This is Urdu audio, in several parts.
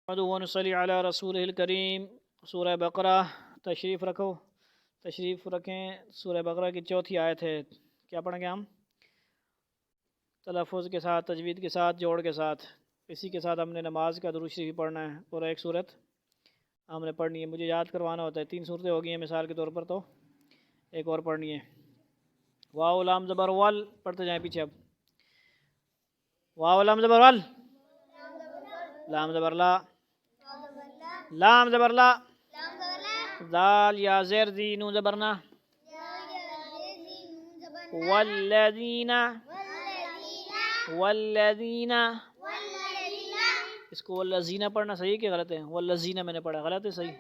نحمده ونصلي علی رسول الکریم۔ سورہ بقرہ تشریف رکھیں۔ سورہ بقرہ کی چوتھی آیت ہے۔ کیا پڑھیں گے ہم؟ تلفظ کے ساتھ، تجوید کے ساتھ، جوڑ کے ساتھ۔ اسی کے ساتھ ہم نے نماز کا درود شریف پڑھنا ہے اور ایک صورت ہم نے پڑھنی ہے۔ مجھے یاد کروانا ہوتا ہے، 3 صورتیں ہو گئی ہیں مثال کے طور پر، تو ایک اور پڑھنی ہے۔ واو لام زبر ول، پڑھتے جائیں پیچھے اب۔ واو لام زبر ول، لام زبر لا، لام زبر لا، ذال یا زیر ذی نون زبرنا، والذین، والذین، اس کو والذین پڑھنا صحیح کہ غلط ہے؟ والذین میں نے پڑھا، غلط ہے صحیح؟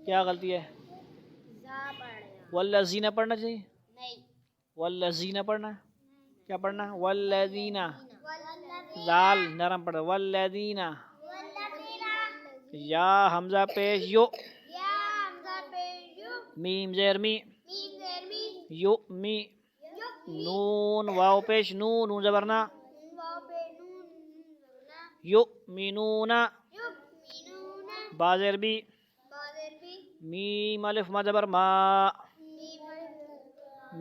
کیا غلطی ہے؟ والذین پڑھنا چاہیے، والذین پڑھنا ہے۔ کیا پڑھنا ہے؟ والذین، ذال نرم پڑھا، والذین، یا حمزہ پیش یو، میم زیر می، یو می، نون واو پیش نو، نون زبرنا، یؤمنون، با زیر بی، میم الف مد زبر ما،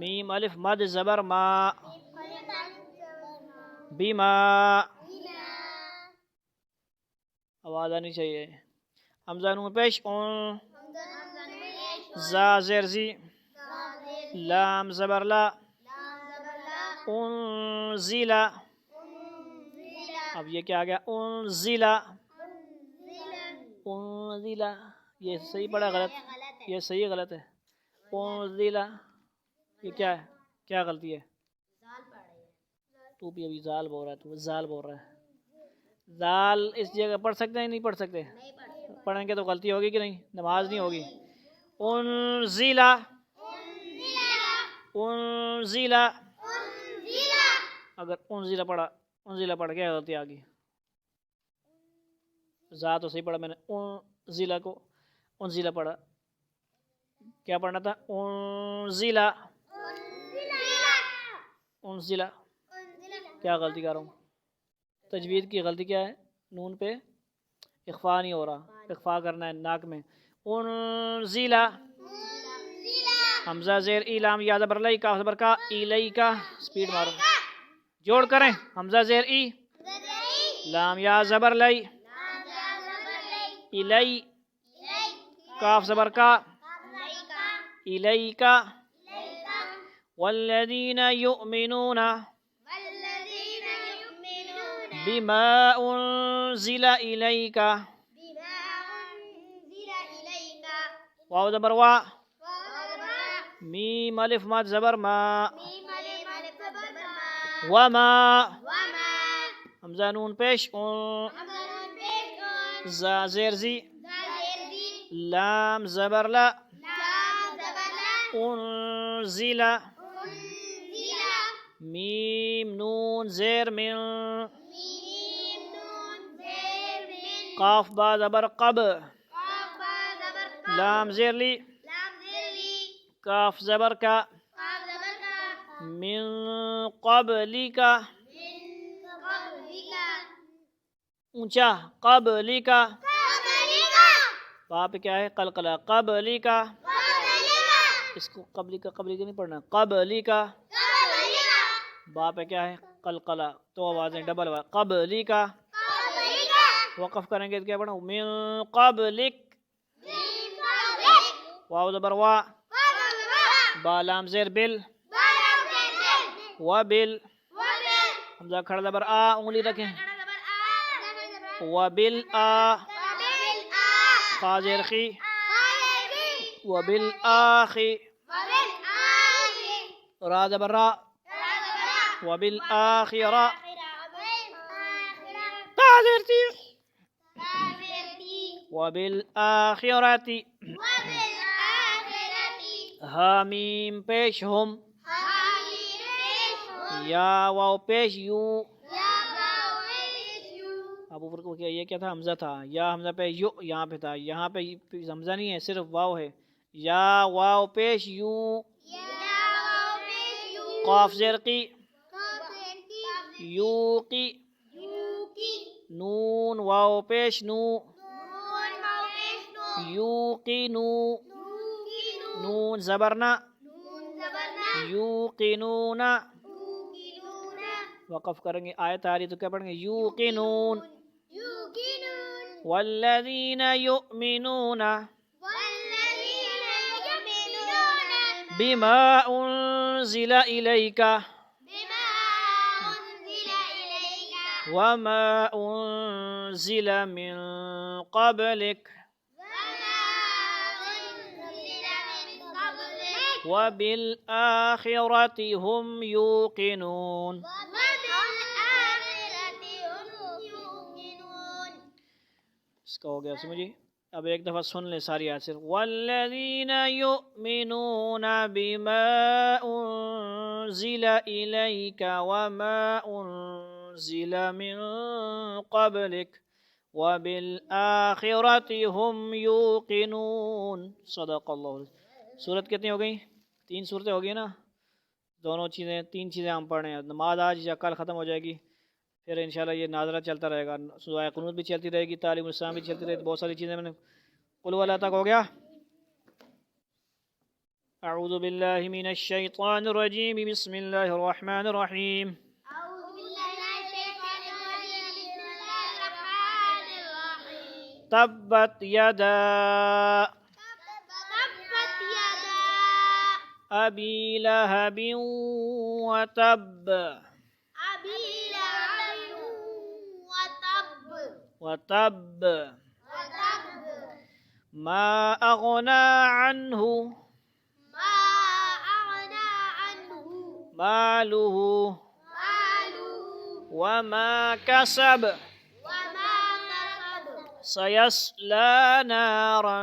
میم الف مد زبر ما، بیما، آواز آنی چاہیے۔ حمزہ نون پیش اون، زا زیر زی، لام زبر لا، انزیلا، اب یہ کیا آ گیا؟ انزیلا، انزیلا، یہ صحیح پڑھا غلط؟ یہ صحیح غلط ہے؟ انزیلا، یہ کیا ہے؟ کیا غلطی ہے؟ تو بھی ابھی زال بول رہا ہے، تو زال بول رہا ہے۔ زال اس جگہ پڑھ سکتے ہیں نہیں پڑھ سکتے؟ پڑھیں گے تو غلطی ہوگی کہ نہیں؟ نماز نہیں ہوگی۔ انزیلا، انزیلا، اگر انزیلا پڑھا، انزیلا پڑھ کے غلطی آگی۔ زا تو صحیح پڑھا میں نے، انزیلا کو انزیلا پڑھا۔ کیا پڑھنا تھا؟ انزیلا، انزیلا، کیا غلطی کر رہا ہوں؟ تجوید کی غلطی کیا ہے؟ نون پہ اخفا نہیں ہو رہا، اخفا کرنا ہے ناک میں۔ انزیلا، حمزہ زیر ای، لام یا زبر لئی، کاف زبر کا، ایلئی کا، سپیڈ مارو، جوڑ کریں۔ حمزہ زیر ای، لام یا زبر لئی، ایلئی، کاف زبر کا، ایلئی کا، والذین یؤمنون بما انزل الیک، واو زبر وا، میم الف مد زبر ما، وما، حمزہ نون پیش اون، زا زیر زی، لام زبر لا، انزل، میم نون زیر من، قاف با زبر قب، لام زیر لی، کاف زبر کا، من قبلی کا، اونچا، قبلی کا، وہاں پہ کیا ہے؟ قلقلہ، قبلی کا، اس کو قبلی کا نہیں پڑھنا، قبلی کا، با پہ کیا ہے؟ قلقلہ، تو آوازیں ڈبل آواز، قبلی کا، وقف کریں گے تو کیا پڑھنا؟ من قبلک، واو زبر وا، با لام زیر بل، وبل، حمزہ کھڑا زبر آ، انگلی رکھیں، وبل آ، خا زیر خی، وبل آخی، را زبر را، وبل آخرہ، تا زیر تی، وبالآخرۃ، حامیم پیش ہم، یا واو پیش یو، ابو فرق کیا یہ کیا تھا؟ حمزہ تھا، یا حمزہ پہ یو یہاں پہ تھا، یہاں پہ حمزہ نہیں ہے، صرف واو ہے، یا واو پیش یو، قاف زیر قی، یوقی، نون واو پیش نو یوقنو نون زبرنا یوقنون وقف کریں گے آیت آ رہی تو کیا پڑھیں گے یوقنون والذین یؤمنون بما انزل الیک وما انزل من قبلک وبالآخرة هم يوقنون. اس کا ہو گیا سمجھے. اب ایک دفعہ سن لیں ساری آیت صرف. والذین یؤمنون بما انزل الیک وما انزل من قبلک وبالآخرة هم یوقنون. صدق اللہ. سورت کتنی ہو گئی؟ 3 صورتیں ہو گئی نا. دونوں چیزیں 3 چیزیں ہم پڑھ رہے ہیں. نماز آج یا کل ختم ہو جائے گی، پھر انشاءاللہ یہ ناظرہ چلتا رہے گا، سورہ قنوت بھی چلتی رہے گی، تعلیم الاسلام بھی چلتی رہے گی، بہت ساری چیزیں. میں نے قل واللہ تک ہو گیا. اعوذ باللہ من الشیطان الرجیم بسم اللہ الرحمن الرحیم. تبت یدا ابی لہب وتب وتب ما اغنى عنه ماله وما كسب سيصلى نارا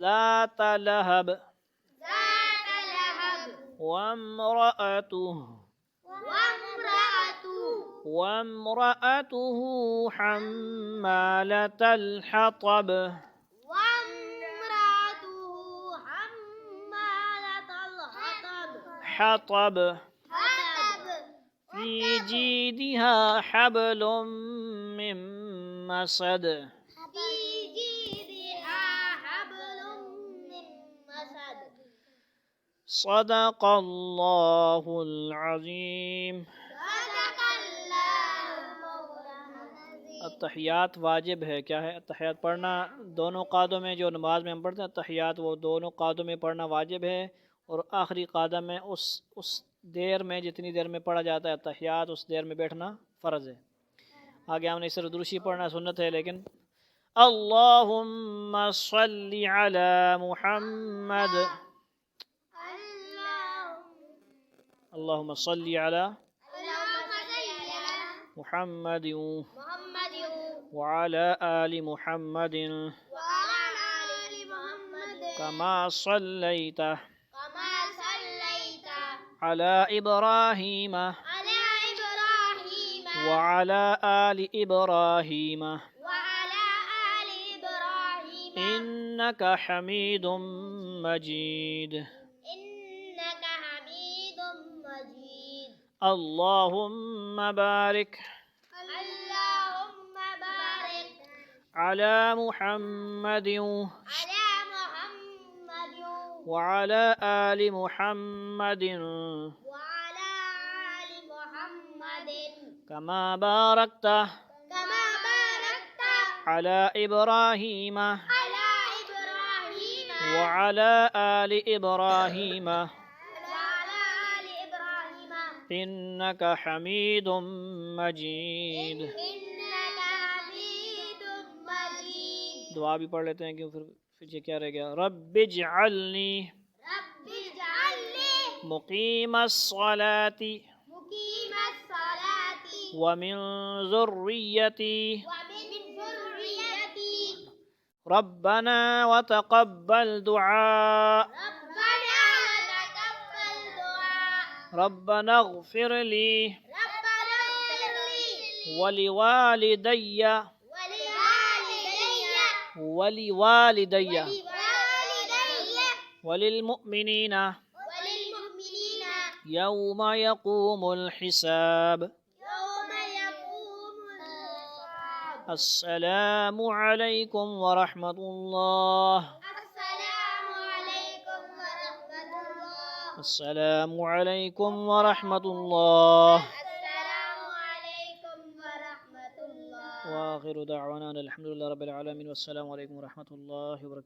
ذات لهب وامرأته حمالة الحطب في جيدها حبل من مسد. صدق اللہ العظیم. التحیات واجب ہے. کیا ہے التحیات؟ پڑھنا دونوں قعدوں میں. جو نماز میں ہم پڑھتے ہیں التحیات وہ دونوں قعدوں میں پڑھنا واجب ہے، اور آخری قعدہ میں اس دیر میں جتنی دیر میں پڑھا جاتا ہے التحیات اس دیر میں بیٹھنا فرض ہے. آگے ہم نے صرف درشی پڑھنا سنت ہے. لیکن اللہم صلی علی محمد، اللہم صلی علی محمد وعلى آل محمد كما صليت على إبراهيم وعلى آل إبراهيم إنك حميد مجيد. اللهم بارك على محمد وعلى آل محمد كما باركت على إبراهيم وعلى آل إبراهيم إنك حميد مجيد. دعا بھی پڑھ لیتے ہیں کیوں پھر یہ کیا رہ گیا. رب اجعلنی مقیم الصلاة ومن ذریتی ربنا وتقبل دعاء ربنا اغفر لي ولوالدي وللمؤمنين يوم يقوم الحساب. يوم يقوم الحساب. السلام عليكم ورحمة الله. السلام عليكم ورحمة الله. السلام عليكم ورحمة الله. السلام عليكم ورحمة الله. وآخر دعوانا الحمد لله رب العالمين والسلام عليكم ورحمة الله وبركاته.